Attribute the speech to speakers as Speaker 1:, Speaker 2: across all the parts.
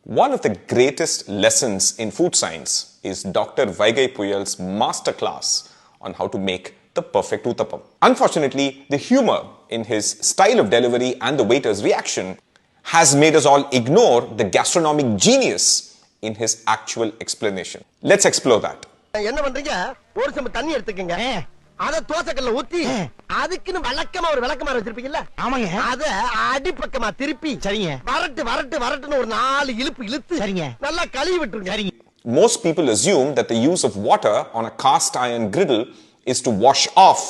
Speaker 1: One of the greatest lessons in food science is Dr. Vaigai Puyal's masterclass on how to make the perfect Uthappam. Unfortunately, the humor in his style of delivery and the waiter's reaction has made us all ignore the gastronomic genius in his actual explanation. Let's explore that.
Speaker 2: அத தோசைக்கல்ல ஊத்தி அதுக்குன்னு வழக்கமா ஒரு விளக்கமாறு வச்சிருப்பீங்கல்ல ஆமாங்க அத அடிப்பக்கமா திருப்பி சரிங்க வரட்டுன்னு ஒரு 4 இழுப்பு இழுத்து சரிங்க நல்லா கழுவி விட்டுருங்க சரிங்க.
Speaker 1: Most people assume that the use of water on a cast iron griddle is to wash off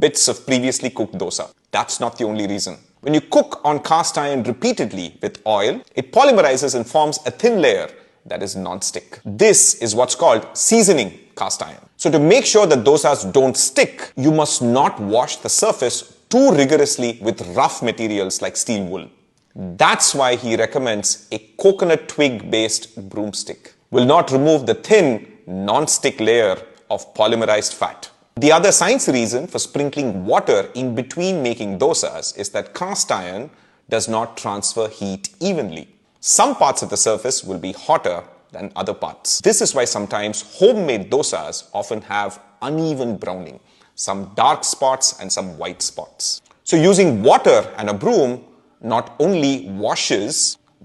Speaker 1: bits of previously cooked dosa. That's not the only reason. When you cook on cast iron repeatedly with oil, it polymerizes and forms a thin layer that is non-stick. This is what's called seasoning cast iron. So to make sure that dosas don't stick, you must not wash the surface too rigorously with rough materials like steel wool. That's why he recommends a coconut twig based broomstick. Will not remove the thin non-stick layer of polymerized fat. The other science reason for sprinkling water in between making dosas is that cast iron does not transfer heat evenly. Some parts of the surface will be hotter than other parts. This is why sometimes homemade dosas often have uneven browning, some dark spots and some white spots. So using water and a broom not only washes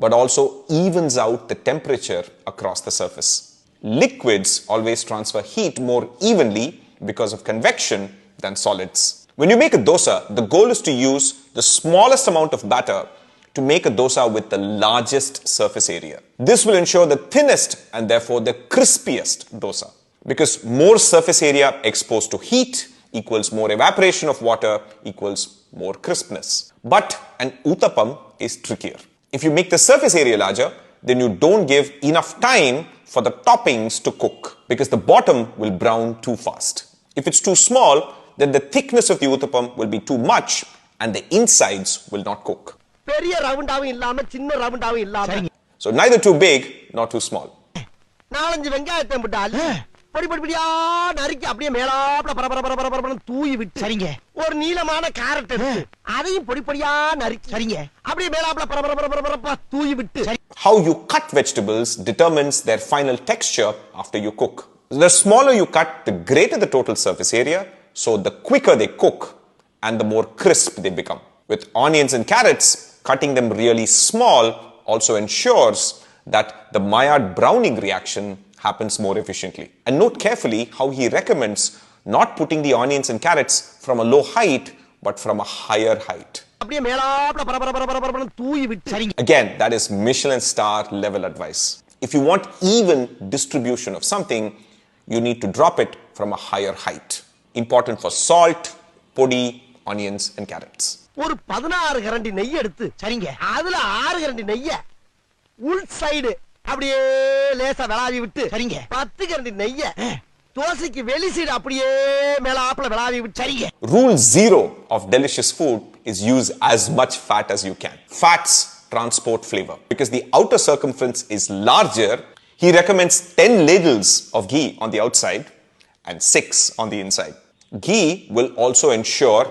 Speaker 1: but also evens out the temperature across the surface. Liquids always transfer heat more evenly because of convection than solids. When you make a dosa, the goal is to use the smallest amount of batter to make a dosa with the largest surface area. This will ensure the thinnest and therefore the crispiest dosa. Because more surface area exposed to heat equals more evaporation of water equals more crispness. But an Uthappam is trickier. If you make the surface area larger, then you don't give enough time for the toppings to cook because the bottom will brown too fast. If it's too small, then the thickness of the Uthappam will be too much and the insides will not cook. So neither too big nor too small. How you cut vegetables determines their final texture after you cook. The smaller you cut, the greater the total surface area, so the quicker they cook and the more crisp they become. With onions and carrots, cutting them really small also ensures that the Maillard browning reaction happens more efficiently. And note carefully how he recommends not putting the onions and carrots from a low height but from a higher height. Again, that is Michelin star level advice. If you want even distribution of something, you need to drop it from a higher height. Important for salt, podi, onions and carrots.
Speaker 2: ஒரு 16 கரண்டி நெய் எடுத்து சரிங்க அதுல 6 கரண்டி நெய்ய உள் side அப்படியே லேசா விளாவி விட்டு சரிங்க 10 கரண்டி நெய்ய தோசைக்கு வெளி சைடு அப்படியே மேலாப்ல விளாவி விட்டு சரிங்க.
Speaker 1: Rule 0 of delicious food is use as much fat as you can. Fats transport flavor. Because the outer circumference is larger, he recommends 10 ladles of ghee on the outside and 6 on the inside. Ghee will also ensure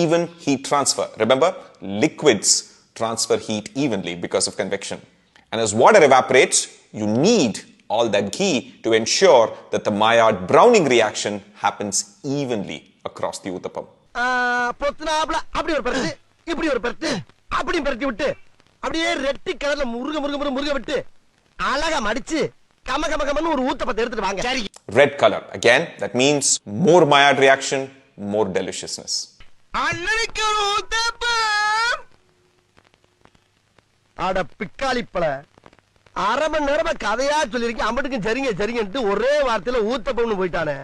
Speaker 1: even heat transfer. Remember, liquids transfer heat evenly because of convection. And as water evaporates, you need all that ghee to ensure that the Maillard browning reaction happens evenly across the Uthappam.
Speaker 2: பொத்துனாப்ல அப்படி ஒரு பரட்டு இப்படி ஒரு பரட்டு அப்படி பரட்டி விட்டு அப்படியே ரெட்டி கலர்ல முருக விட்டு அழகா மடிச்சு கமகமன்னு ஒரு ஊத்தப்பத்தை எடுத்துட்டு வாங்க. சரி.
Speaker 1: Red color. Again, that means more Maillard reaction, more deliciousness.
Speaker 2: அட பிக்காளிப்பல அரை மணி நேரமா கதையா சொல்லிருக்கேன். அம்பட்டுக்கும் சரிங்க சரிங்கன்ட்டு ஒரே வார்த்தையில ஊத்தப்பம்னு போயிட்டானே.